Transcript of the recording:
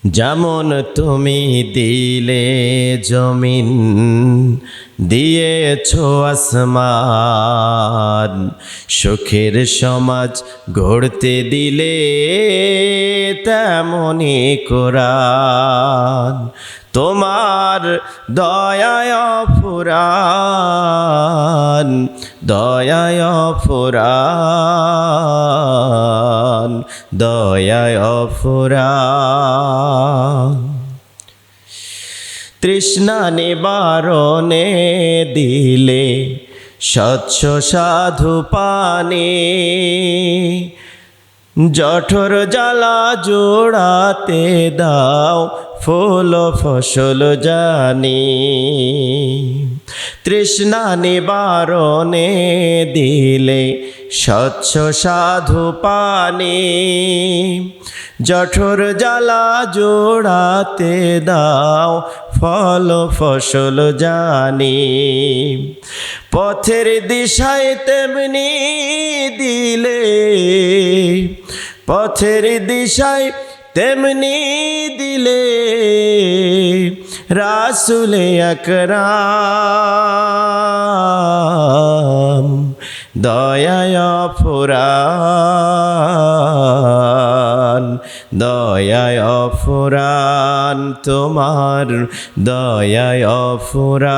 যেমন তুমি দিলে জমিন, দিয়েছো আসমান, সুখের সমাজ গড়তে দিলে তেমনি কোরআন। তোমার দয়ায় ফুরান, দয়ায় ফুরান, দয়ায় ফুরান। তৃষ্ণা নিবারণে দিলে স্বচ্ছ সাধু পানি, জঠর জ্বালা জোড়াতে দাও ফুল ফসল জানি। তৃষ্ণা নিবারণে দিলে স্বচ্ছ সাধু পানি, জঠর জ্বালা জোড়াতে দাও ফল ফসল জানি। পথের দিশায় তেমনি দিলে, পথের দিশায় তেমনি দিলে রাসূলে আকরাম, দয়ায় ফুরান, দয়ায় ফুরান, তোমার দয়ায় ফুরান।